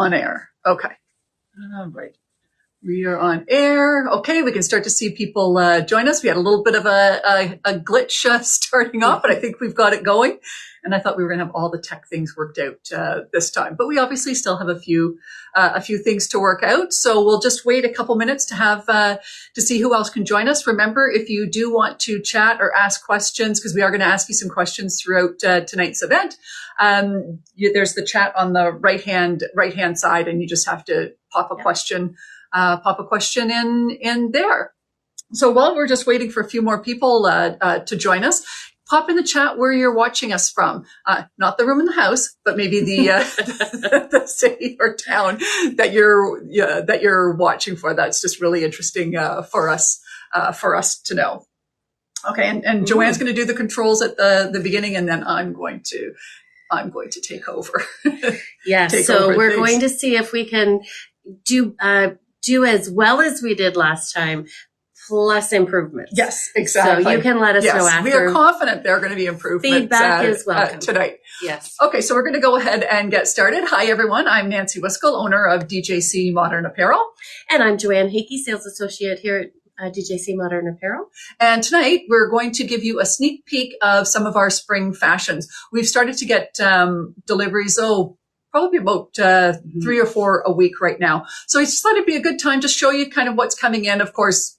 On air. Okay. All right. We are on air. Okay, we can start to see people join us. We had a little bit of a glitch starting off, but I think we've got it going. And I thought we were going to have all the tech things worked out this time, but we obviously still have a few things to work out. So we'll just wait a couple minutes to have to see who else can join us. Remember, if you do want to chat or ask questions, because we are going to ask you some questions throughout tonight's event. There's the chat on the right hand side, and you just have to pop a question in there. So while we're just waiting for a few more people to join us, pop in the chat where you're watching us from. Not the room in the house, but maybe the the city or town that you're watching for. That's just really interesting for us to know. Okay, and Joanne's going to do the controls at the beginning, and then I'm going to take over. Yes. So we're going to see if we can do as well as we did last time, plus improvements. Yes, exactly. So you can let us know after. We are confident there are going to be improvements. Feedback is welcome tonight. Yes. Okay, so we're going to go ahead and get started. Hi, everyone. I'm Nancy Wiskell, owner of DJC Modern Apparel. And I'm Joanne Hickey, sales associate here at DJC Modern Apparel. And tonight we're going to give you a sneak peek of some of our spring fashions. We've started to get deliveries, probably about 3 or 4 a week right now. So I just thought it'd be a good time to show you kind of what's coming in. Of course,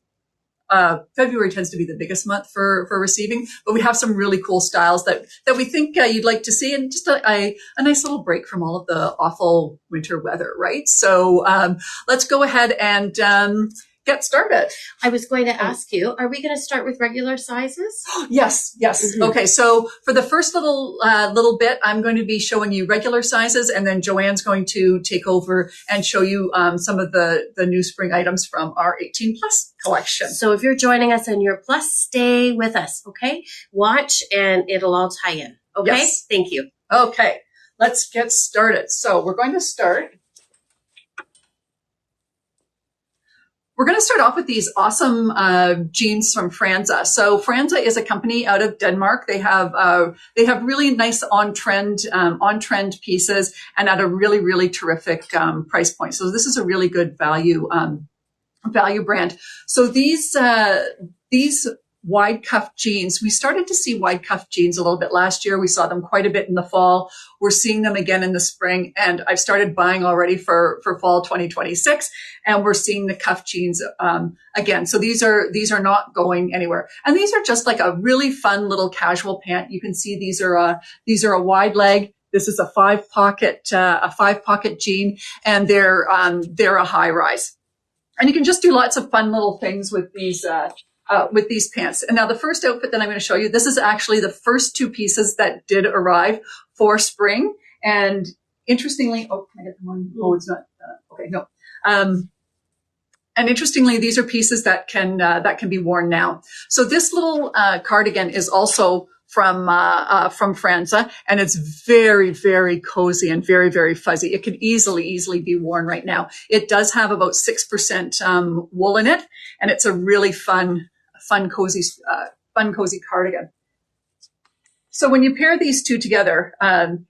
February tends to be the biggest month for receiving, but we have some really cool styles that we think you'd like to see, and just a nice little break from all of the awful winter weather, right? So let's go ahead and get started. I was going to ask you, are we going to start with regular sizes? Yes. Mm-hmm. Okay. So for the first little bit, I'm going to be showing you regular sizes, and then Joanne's going to take over and show you some of the new spring items from our 18 plus collection. So if you're joining us and you're plus, stay with us. Okay. Watch and it'll all tie in. Okay. Yes. Thank you. Okay. Let's get started. So we're going to start. We're going to start off with these awesome jeans from Franza. So Franza is a company out of Denmark. They have really nice on trend pieces, and at a really, really terrific price point. So this is a really good value brand. So these wide cuff jeans, we started to see wide cuff jeans a little bit last year. We saw them quite a bit in the fall. We're seeing them again in the spring, and I've started buying already for fall 2026, and we're seeing the cuff jeans again. So these are not going anywhere, and these are just like a really fun little casual pant. You can see these are a wide leg. This is a five pocket jean, and they're a high rise, and you can just do lots of fun little things with these pants. And now the first outfit that I'm going to show you, this is actually the first 2 pieces that did arrive for spring. And interestingly, can I get the one? Oh, it's not. Okay, no. And interestingly, these are pieces that can be worn now. So this little cardigan is also from Franza, and it's very, very cozy and very, very fuzzy. It could easily be worn right now. It does have about 6% wool in it, and it's a really fun cozy cardigan. So when you pair these two together,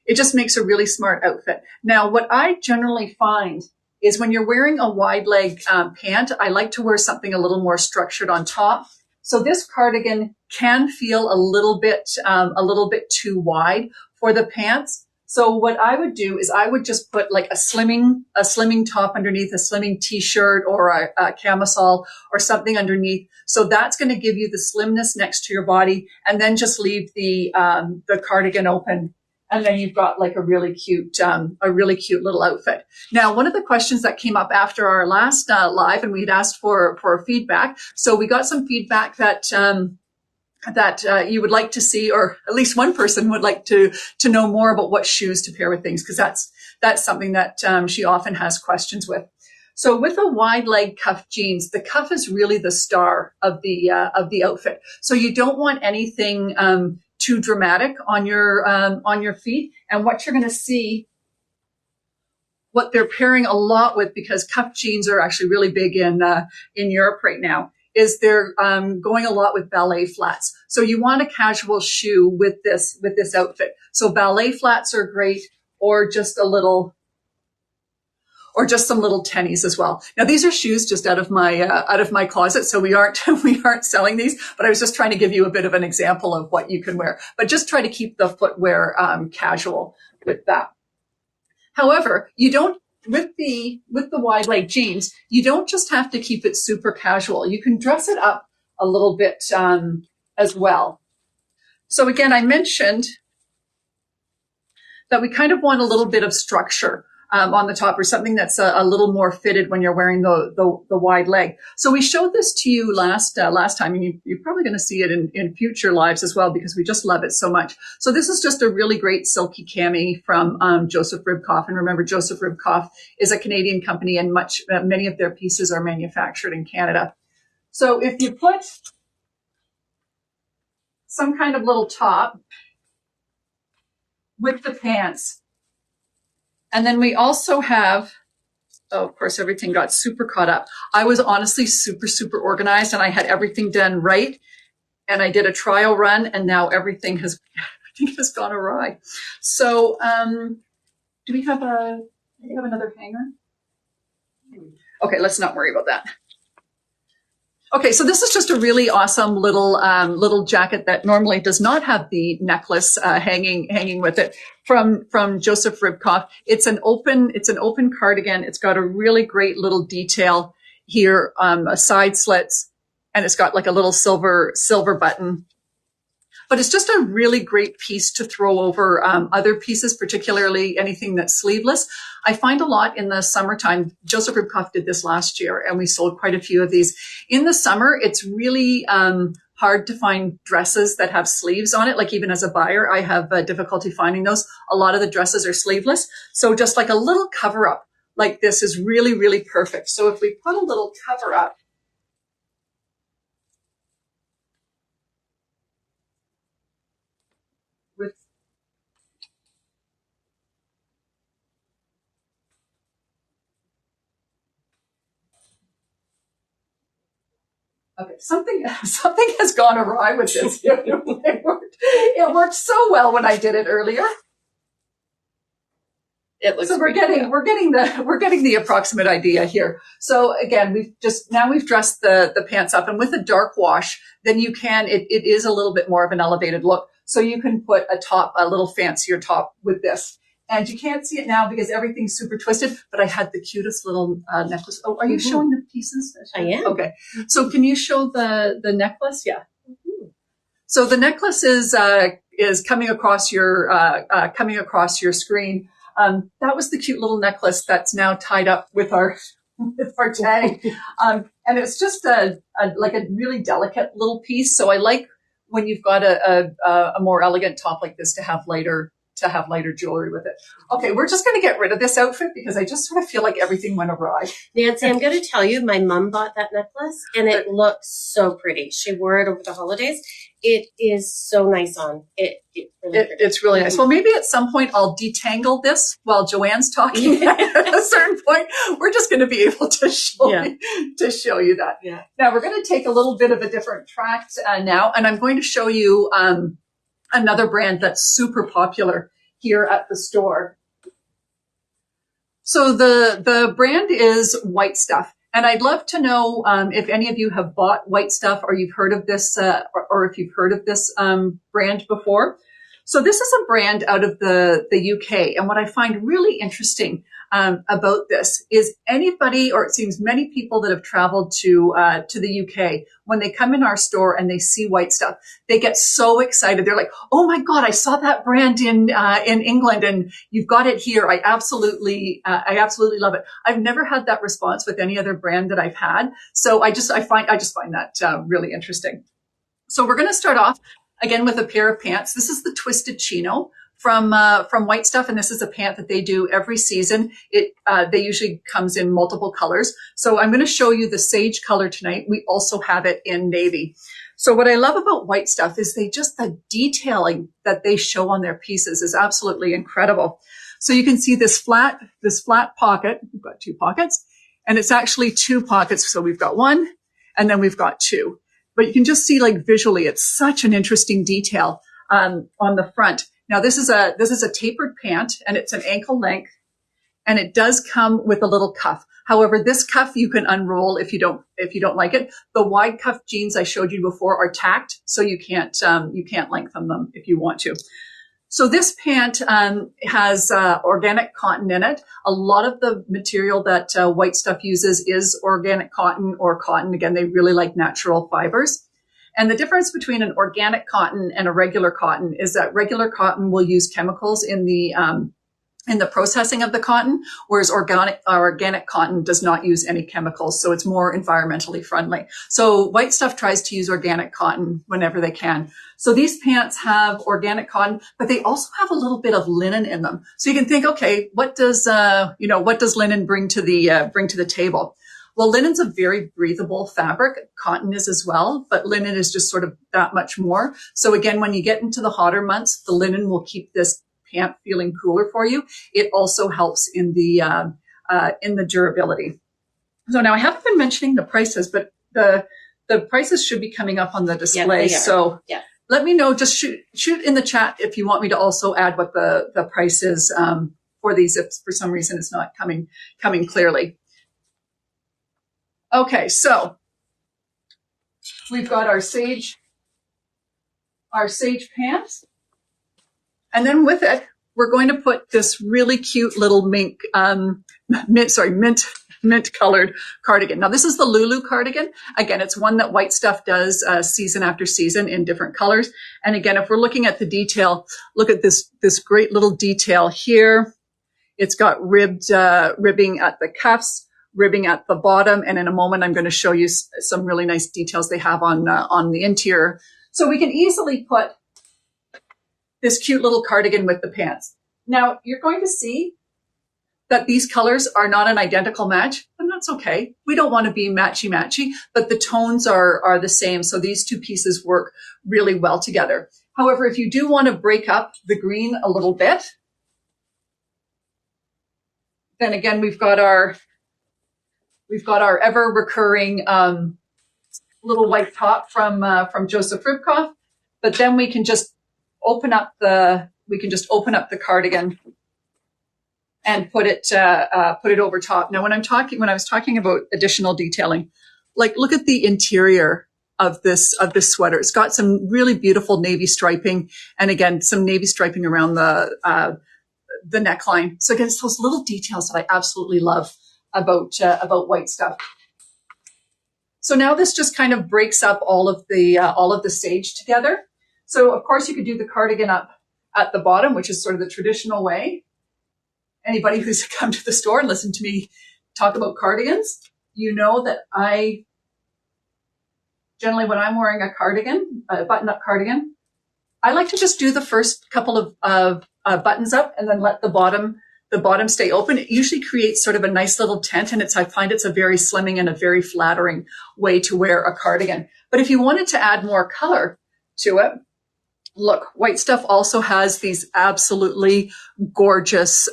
it just makes a really smart outfit. Now, what I generally find is when you're wearing a wide leg pant, I like to wear something a little more structured on top. So this cardigan can feel a little bit too wide for the pants. So what I would do is I would just put like a slimming top underneath, a slimming t-shirt or a camisole or something underneath. So that's going to give you the slimness next to your body, and then just leave the cardigan open. And then you've got like a really cute little outfit. Now, one of the questions that came up after our last live, and we'd asked for feedback. So we got some feedback that you would like to see, or at least one person would like to know more about what shoes to pair with things, because that's something that she often has questions with. So with a wide leg cuff jeans, the cuff is really the star of the outfit. So you don't want anything too dramatic on your feet. And what you're going to see, what they're pairing a lot with, because cuff jeans are actually really big in Europe right now, is they're going a lot with ballet flats. So you want a casual shoe with this outfit. So ballet flats are great, or just a little or just some little tennies as well. Now these are shoes just out of my closet, so we aren't selling these, but I was just trying to give you a bit of an example of what you can wear. But just try to keep the footwear casual with that. However, you don't with the wide leg jeans, you don't just have to keep it super casual. You can dress it up a little bit as well. So again, I mentioned that we kind of want a little bit of structure on the top, or something that's a little more fitted when you're wearing the wide leg. So we showed this to you last time, and you're probably going to see it in future lives as well, because we just love it so much. So this is just a really great silky cami from Joseph Ribkoff. And remember, Joseph Ribkoff is a Canadian company, and many of their pieces are manufactured in Canada. So if you put some kind of little top with the pants, and then we also have, oh, of course, everything got super caught up. I was honestly super, super organized, and I had everything done right. And I did a trial run, and now everything has gone awry. So do we have another hanger? Okay, let's not worry about that. Okay, so this is just a really awesome little jacket that normally does not have the necklace hanging with it from Joseph Ribkoff. It's an open cardigan. It's got a really great little detail here, a side slits, and it's got like a little silver button. But it's just a really great piece to throw over other pieces, particularly anything that's sleeveless. I find a lot in the summertime. Joseph Ribkoff did this last year, and we sold quite a few of these. In the summer, it's really hard to find dresses that have sleeves on it. Like even as a buyer, I have difficulty finding those. A lot of the dresses are sleeveless. So just like a little cover up like this is really, really perfect. So if we put a little cover up, okay, something has gone awry with this. It worked so well when I did it earlier. It looks so we're getting the approximate idea here. So again, we've dressed the pants up, and with a dark wash, then you can it is a little bit more of an elevated look. So you can put a little fancier top with this. And you can't see it now because everything's super twisted, but I had the cutest little necklace. Oh, are you showing the pieces? I am. Okay. So can you show the necklace? Yeah. Mm-hmm. So the necklace is coming across your screen. That was the cute little necklace that's now tied up with our tag. And it's just like a really delicate little piece. So I like when you've got a more elegant top like this to have lighter jewelry with it. Okay, we're just going to get rid of this outfit because I just sort of feel like everything went awry. Nancy, I'm going to tell you, my mom bought that necklace and it looks so pretty. She wore it over the holidays. It is so nice on. It's really nice. Well, maybe at some point I'll detangle this while Joanne's talking. At a certain point, we're just going to be able to show you that. Yeah. Now we're going to take a little bit of a different track now, and I'm going to show you another brand that's super popular here at the store. So the brand is White Stuff. And I'd love to know if any of you have bought White Stuff, or you've heard of this, or if you've heard of this brand before. So this is a brand out of the UK. And what I find really interesting about this is anybody, or it seems many people that have traveled to the UK, when they come in our store and they see White Stuff, they get so excited. They're like, "Oh my God, I saw that brand in England, and you've got it here." I absolutely love it. I've never had that response with any other brand that I've had. So I just find that really interesting. So we're going to start off again with a pair of pants. This is the Twisted Chino from White Stuff, and this is a pant that they do every season. They usually comes in multiple colors. So I'm going to show you the sage color tonight. We also have it in navy. So what I love about White Stuff is the detailing that they show on their pieces is absolutely incredible. So you can see this flat pocket. We've got two pockets, and it's actually two pockets. So we've got one, and then we've got two. But you can just see, like, visually, it's such an interesting detail on the front. Now this is a tapered pant, and it's an ankle length, and it does come with a little cuff. However, this cuff you can unroll if you don't like it. The wide cuff jeans I showed you before are tacked, so you can't lengthen them if you want to. So this pant has organic cotton in it. A lot of the material that White Stuff uses is organic cotton or cotton. Again, they really like natural fibers. And the difference between an organic cotton and a regular cotton is that regular cotton will use chemicals in the processing of the cotton, whereas organic cotton does not use any chemicals, so it's more environmentally friendly. So White Stuff tries to use organic cotton whenever they can. So these pants have organic cotton, but they also have a little bit of linen in them. So you can think, okay, what does linen bring to the table? Well, linen's a very breathable fabric. Cotton is as well, but linen is just sort of that much more. So again, when you get into the hotter months, the linen will keep this pant feeling cooler for you. It also helps in the durability. So now I haven't been mentioning the prices, but the prices should be coming up on the display. Yeah, so let me know. Just shoot in the chat if you want me to also add what the price is for these. If for some reason it's not coming clearly. Okay, so we've got our sage pants. And then with it, we're going to put this really cute little mint colored cardigan. Now this is the Lulu cardigan. Again, it's one that White Stuff does season after season in different colors. And again, if we're looking at the detail, look at this great little detail here. It's got ribbing at the cuffs, ribbing at the bottom. And in a moment, I'm going to show you some really nice details they have on the interior. So we can easily put this cute little cardigan with the pants. Now, you're going to see that these colors are not an identical match, and that's okay. We don't want to be matchy-matchy, but the tones are the same, so these two pieces work really well together. However, if you do want to break up the green a little bit, then again, we've got our ever-recurring little white top from Joseph Ribkoff, but then we can just open up the cardigan and put it over top. Now, when I was talking about additional detailing, like look at the interior of this sweater. It's got some really beautiful navy striping, and again, some navy striping around the neckline. So again, it's those little details that I absolutely love about White Stuff. So now this just kind of breaks up all of the sage together. So of course you could do the cardigan up at the bottom, which is sort of the traditional way. Anybody who's come to the store and listened to me talk about cardigans, you know that I generally, when I'm wearing a cardigan, a button-up cardigan, I like to just do the first couple of buttons up and then let the bottom stay open. It usually creates sort of a nice little tent, and I find it's a very slimming and a very flattering way to wear a cardigan. But if you wanted to add more color to it, look, White Stuff also has these absolutely gorgeous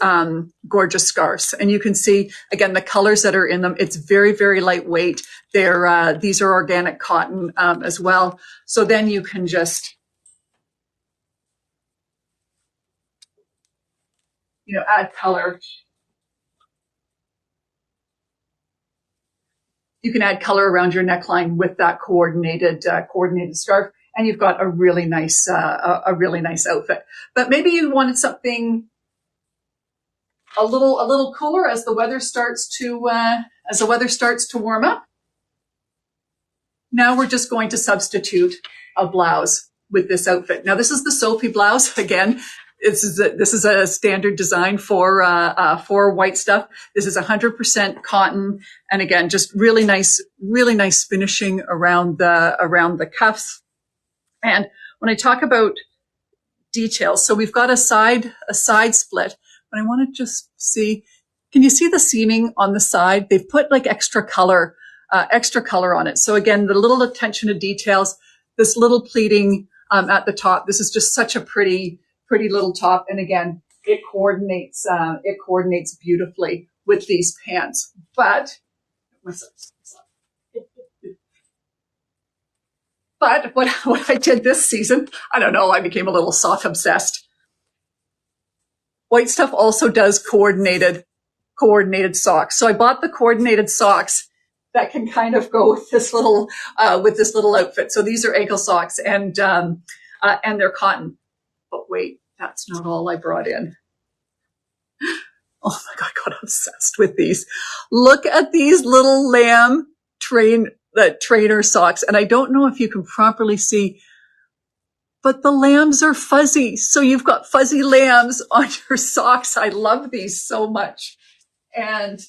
scarves. And you can see, again, the colors that are in them. It's very, very lightweight. These are organic cotton as well. So then you can just, add color. You can add color around your neckline with that coordinated scarf. And you've got a really nice outfit. But maybe you wanted something a little cooler as the weather starts to warm up. Now we're just going to substitute a blouse with this outfit. Now this is the Sophie blouse again. This is a standard design for White Stuff. This is 100% cotton, and again, just really nice finishing around the cuffs. And when I talk about details, so we've got a side split, but I want to just see, can you see the seaming on the side? They've put like extra color on it. So again, the little attention to details, this little pleating at the top. This is just such a pretty little top. And again, it coordinates beautifully with these pants. But what I did this season, I don't know, I became a little soft obsessed. White Stuff also does coordinated coordinated socks. So I bought the coordinated socks that can kind of go with this little outfit. So these are ankle socks, and they're cotton. But wait, that's not all I brought in. Oh my God, I got obsessed with these. Look at these little lamb trainer socks. And I don't know if you can properly see, but the lambs are fuzzy. So you've got fuzzy lambs on your socks. I love these so much. And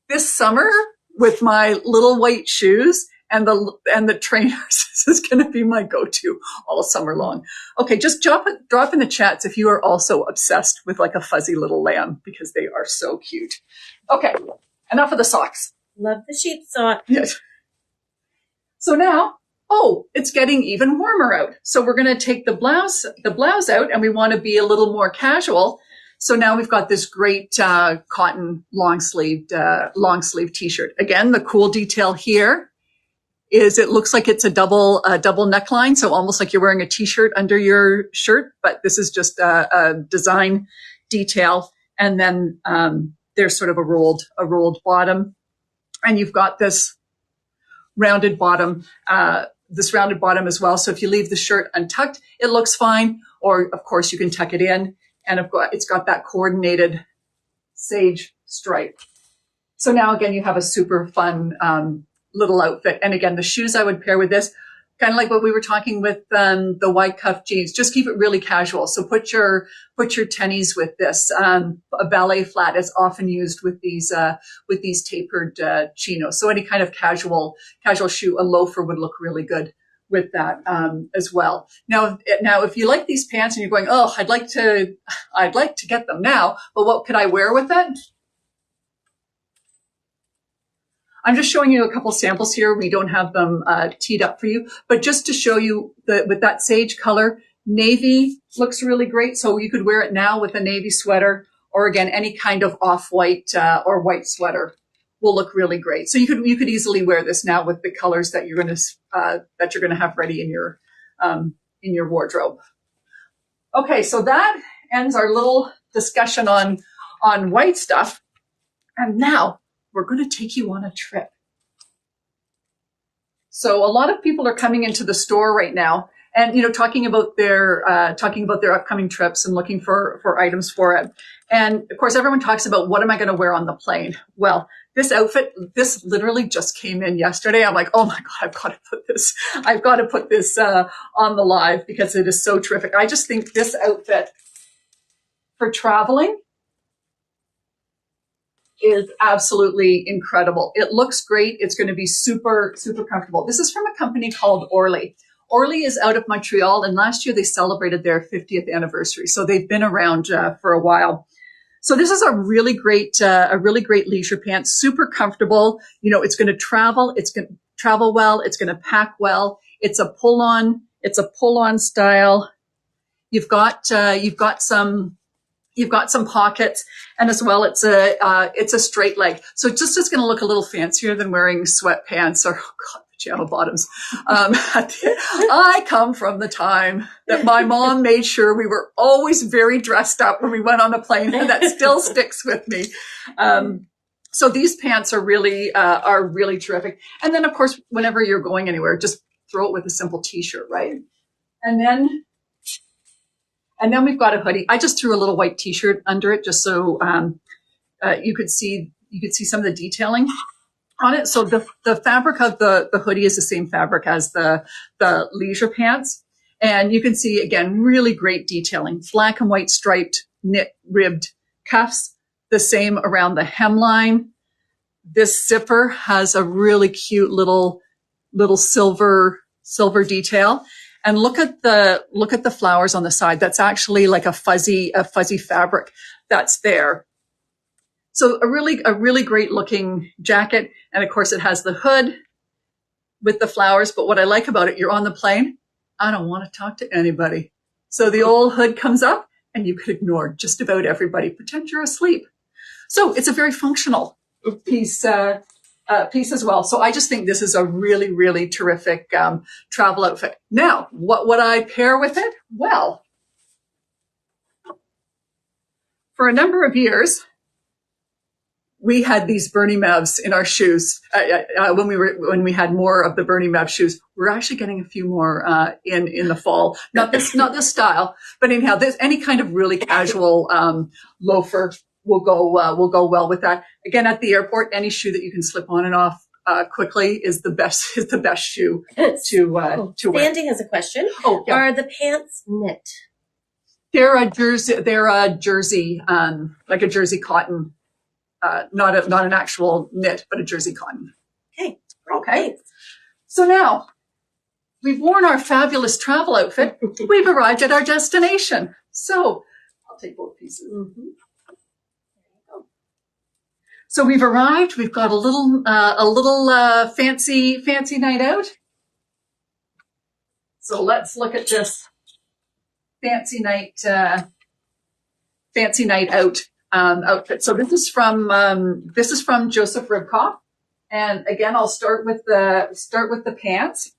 this summer, with my little white shoes and the trainers, this is going to be my go-to all summer long. Okay, just drop in the chats if you are also obsessed with like a fuzzy little lamb, because they are so cute. Okay, enough of the socks. Love the sheep sock. Yes. So now, it's getting even warmer out. So we're going to take the blouse out, and we want to be a little more casual. So now we've got this great cotton long sleeve t-shirt. Again, the cool detail here is it looks like it's a double neckline, so almost like you're wearing a t-shirt under your shirt, but this is just a design detail. And then there's sort of a rolled bottom, and you've got this rounded bottom as well. So if you leave the shirt untucked, it looks fine, or of course you can tuck it in. And it's got that coordinated sage stripe. So now again, you have a super fun little outfit. And again, the shoes I would pair with this, kind of like what we were talking with the wide cuff jeans. Just keep it really casual. So put your tennies with this. A ballet flat is often used with these tapered chinos. So any kind of casual shoe, a loafer would look really good with that as well. Now, if you like these pants and you're going, I'd like to get them now, but what could I wear with it? I'm just showing you a couple samples here. We don't have them teed up for you, but just to show you with that sage color, navy looks really great. So you could wear it now with a navy sweater, or again, any kind of off-white or white sweater will look really great. So you could easily wear this now with the colors that you're going to have ready in your wardrobe. Okay, so that ends our little discussion on white stuff, and now we're going to take you on a trip. So a lot of people are coming into the store right now, and talking about their upcoming trips and looking for items for it. And of course, everyone talks about, what am I going to wear on the plane? Well, this outfit, this literally just came in yesterday. I'm like, oh my God, I've got to put this on the live, because it is so terrific. I just think this outfit for traveling is absolutely incredible. It looks great. It's going to be super, super comfortable. This is from a company called Orly. Orly is out of Montreal, and last year they celebrated their 50th anniversary. So they've been around for a while. So this is a really great leisure pants, super comfortable. It's going to travel. It's going to travel well. It's going to pack well. It's a pull-on style. You've got some pockets, and as well, it's a straight leg. So it's going to look a little fancier than wearing sweatpants or pajama bottoms. I come from the time that my mom made sure we were always very dressed up when we went on a plane, and that still sticks with me. So these pants are really terrific. And then, of course, whenever you're going anywhere, just throw it with a simple t-shirt, right? And then we've got a hoodie. I just threw a little white t-shirt under it, just so you could see some of the detailing on it. So the fabric of the hoodie is the same fabric as the leisure pants. And you can see, again, really great detailing. Black and white striped knit ribbed cuffs, the same around the hemline. This zipper has a really cute little silver detail. And look at the flowers on the side. That's actually like a fuzzy fabric that's there. So a really great looking jacket. And of course it has the hood with the flowers. But what I like about it, you're on the plane. I don't want to talk to anybody. So the old hood comes up, and you could ignore just about everybody. Pretend you're asleep. So it's a very functional piece as well. So I just think this is a really, really terrific travel outfit. Now, what would I pair with it? Well, for a number of years, we had these Bernie Mavs in our shoes when we had more of the Bernie Mav shoes. We're actually getting a few more in the fall. Not this style, but anyhow, there's any kind of really casual loafer will go well with that. Again, at the airport, any shoe that you can slip on and off quickly is the best shoe to wear. Sandy has a question. Oh, yeah. Are the pants knit? They're a jersey, like a jersey cotton. Not an actual knit, but a jersey cotton. Okay. Okay. So now we've worn our fabulous travel outfit. We've arrived at our destination. So I'll take both pieces. Mm-hmm. So we've arrived. We've got a little fancy night out. So let's look at this fancy night out. Outfit. So this is from Joseph Ribkoff, and again, I'll start with the pants.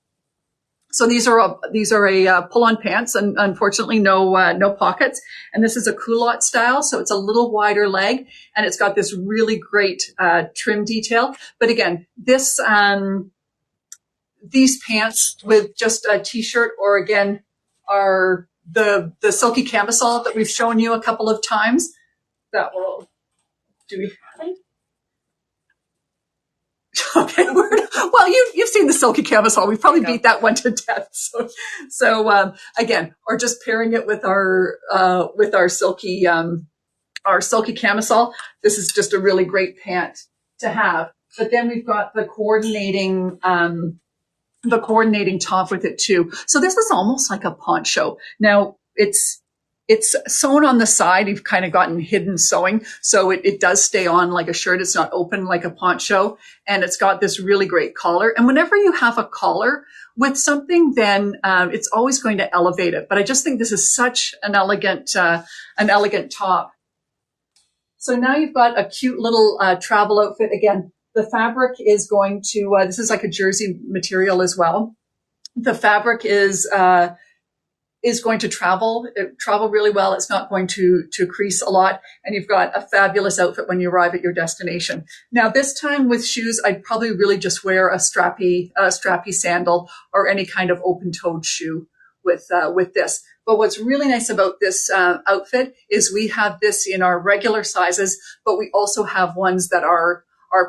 So these are a pull-on pants, and unfortunately no pockets. And this is a culotte style, so it's a little wider leg, and it's got this really great trim detail. But again, these pants with just a t-shirt, or again, are the silky camisole that we've shown you a couple of times. That will do. Okay. Well, you've seen the silky camisole. We've probably beat that one to death. So again, or just pairing it with our silky camisole. This is just a really great pant to have. But then we've got the coordinating top with it too. So this is almost like a poncho. Now it's sewn on the side. You've kind of gotten hidden sewing. So it does stay on like a shirt. It's not open like a poncho. And it's got this really great collar. And whenever you have a collar with something, then it's always going to elevate it. But I just think this is such an elegant top. So now you've got a cute little travel outfit. Again, the fabric is going to, this is like a jersey material as well. The fabric is going to travel really well. It's not going to crease a lot. And you've got a fabulous outfit when you arrive at your destination. Now, this time with shoes, I'd probably really just wear a strappy sandal or any kind of open-toed shoe with this. But what's really nice about this outfit is we have this in our regular sizes, but we also have ones that are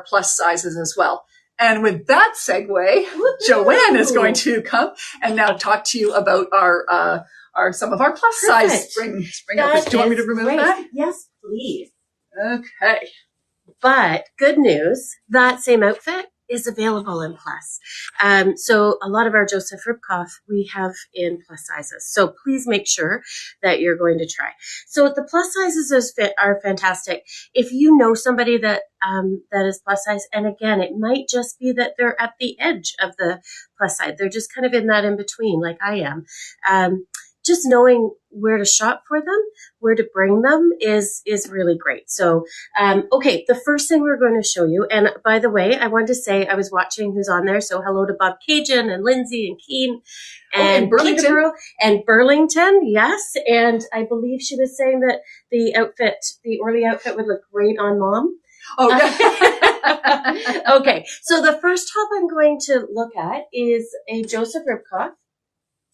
plus sizes as well. And with that segue, Joanne is going to come and now talk to you about some of our plus size spring outfits. Do you want me to remove that? Yes, please. Okay. But good news, that same outfit is available in plus. So a lot of our Joseph Ribkoff we have in plus sizes. So please make sure that you're going to try. So the plus sizes are fantastic. If you know somebody that is plus size, and again, it might just be that they're at the edge of the plus size. They're just kind of in that in between, like I am. Just knowing where to shop for them, where to bring them is really great. So, okay, the first thing we're going to show you, and by the way, I wanted to say I was watching who's on there. So hello to Bob Cajun and Lindsay and Keen and Burlington and Burlington. Yes. And I believe she was saying that the Orly outfit would look great on Mom. Oh, yeah. Okay. So the first top I'm going to look at is a Joseph Ribkoff.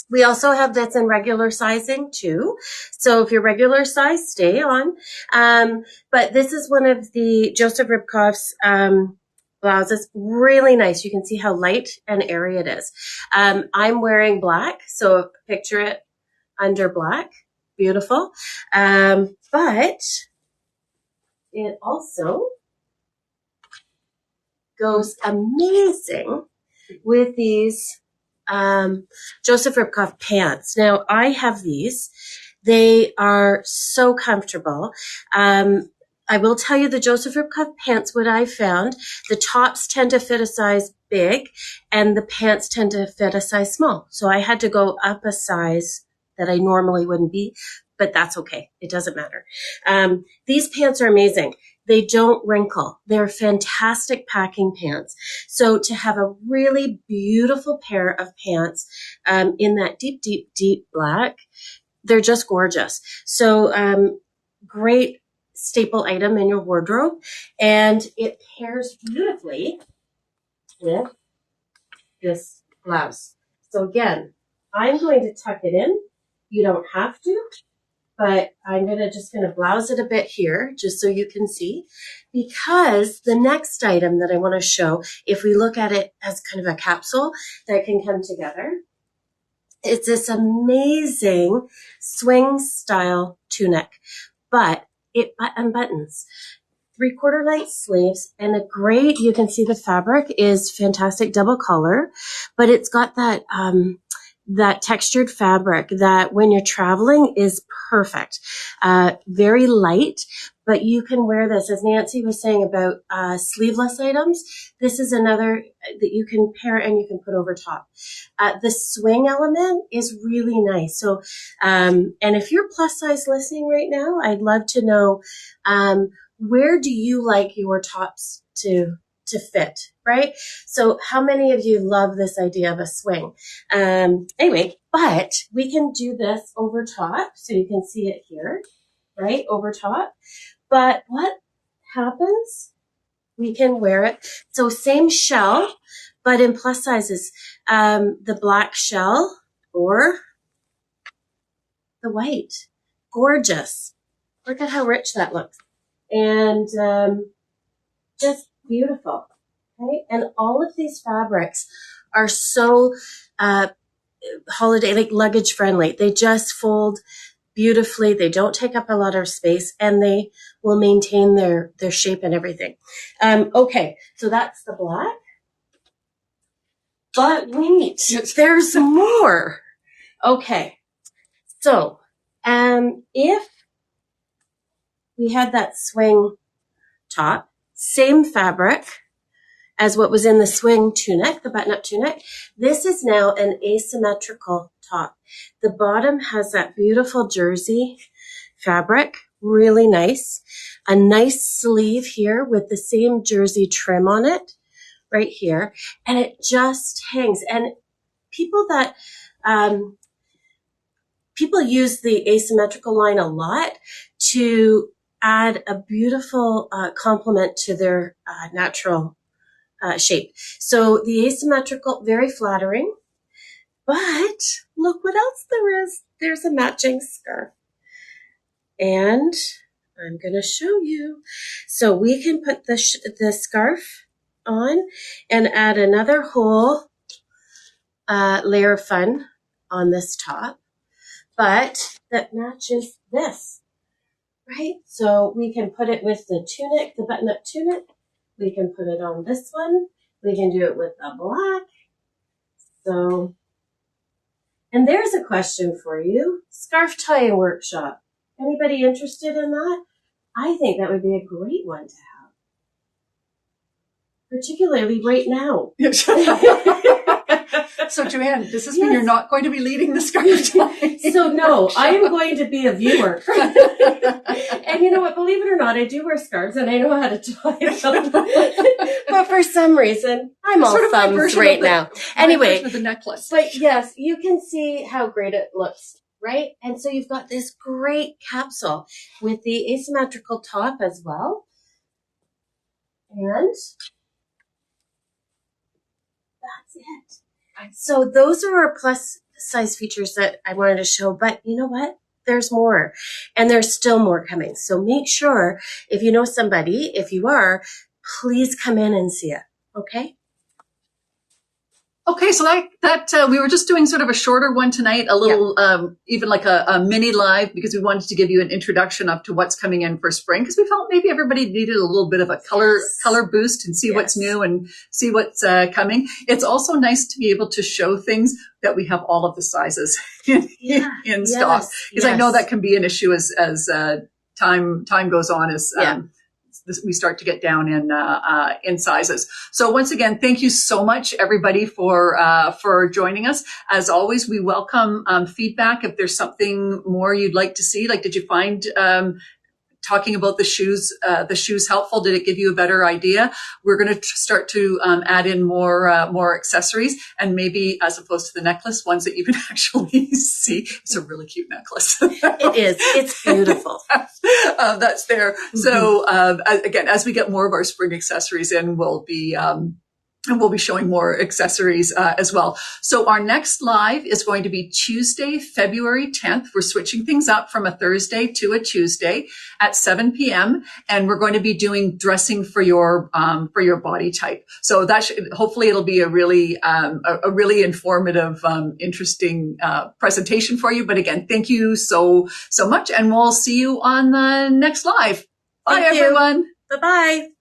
We also have this in regular sizing too. So if you're regular size, stay on. But this is one of the Joseph Ribkoff's blouses. Really nice. You can see how light and airy it is. I'm wearing black, so picture it under black. Beautiful. But it also goes amazing with these Joseph Ribkoff pants. Now I have these. They are so comfortable. I will tell you the Joseph Ribkoff pants, what I found, the tops tend to fit a size big and the pants tend to fit a size small. So I had to go up a size that I normally wouldn't be, but that's okay. It doesn't matter. These pants are amazing. They don't wrinkle. They're fantastic packing pants. So to have a really beautiful pair of pants in that deep, deep, deep black, they're just gorgeous. So great staple item in your wardrobe, and it pairs beautifully with this blouse. So again, I'm going to tuck it in. You don't have to, but I'm just going to blouse it a bit here just so you can see, because the next item that I want to show, if we look at it as kind of a capsule that can come together, it's this amazing swing style tunic, but it unbuttons. 3/4 length sleeves and a great, you can see the fabric is fantastic, double color, but it's got that, that textured fabric that when you're traveling is perfect. Very light, but you can wear this, as Nancy was saying about sleeveless items. This is another that you can pair and you can put over top. The swing element is really nice. So, and if you're plus size listening right now, I'd love to know, where do you like your tops to fit, right? So how many of you love this idea of a swing? Anyway, but we can do this over top, so you can see it here, right, over top. But what happens? We can wear it. So same shell, but in plus sizes, the black shell or the white. Gorgeous. Look at how rich that looks. And just beautiful, okay? And all of these fabrics are so holiday, like luggage friendly. They just fold beautifully. They don't take up a lot of space, and they will maintain their shape and everything. Okay, so that's the black. But wait, there's more. Okay, so if we had that swing top, same fabric as what was in the swing tunic, the button-up tunic. This is now an asymmetrical top. The bottom has that beautiful jersey fabric, really nice. A nice sleeve here with the same jersey trim on it, right here. And it just hangs. And people that, people use the asymmetrical line a lot to add a beautiful complement to their natural shape. So the asymmetrical, very flattering, but look what else there is. There's a matching scarf. And I'm going to show you. So we can put the scarf on and add another whole layer of fun on this top, but that matches this. Right? So we can put it with the tunic, the button-up tunic. We can put it on this one. We can do it with the black. So, and there's a question for you. Scarf tying workshop. Anybody interested in that? I think that would be a great one to have. Particularly right now. So Joanne, does this mean you're not going to be leading the scarf tying? So no, I am going to be a viewer. And you know what, believe it or not, I do wear scarves and I know how to tie them. But for some reason, I'm all thumbs right now. Anyway, the necklace. But yes, you can see how great it looks, right? And so you've got this great capsule with the asymmetrical top as well. And that's it. So those are our plus size features that I wanted to show, but you know what? There's more, and there's still more coming. So make sure, if you know somebody, if you are, please come in and see it. Okay? Okay, so that we were just doing sort of a shorter one tonight, a little, even like a mini live, because we wanted to give you an introduction up to what's coming in for spring, because we felt maybe everybody needed a little bit of a color boost and see what's new and see what's coming. It's also nice to be able to show things that we have all of the sizes in stock, because I know that can be an issue as time goes on, as we start to get down in sizes. So once again, thank you so much, everybody, for joining us. As always, we welcome feedback. If there's something more you'd like to see, like did you find talking about the shoes helpful? Did it give you a better idea? We're going to start to add in more accessories, and maybe as opposed to the necklace, ones that you can actually see. It's a really cute necklace. It is. It's beautiful. That's there. Mm-hmm. So again, as we get more of our spring accessories in, we'll be showing more accessories as well. So our next live is going to be Tuesday, February 10th. We're switching things up from a Thursday to a Tuesday at 7 p.m. And we're going to be doing dressing for your body type. So hopefully it'll be a really informative, interesting presentation for you. But again, thank you so much. And we'll see you on the next live. Bye, everyone. Bye-bye.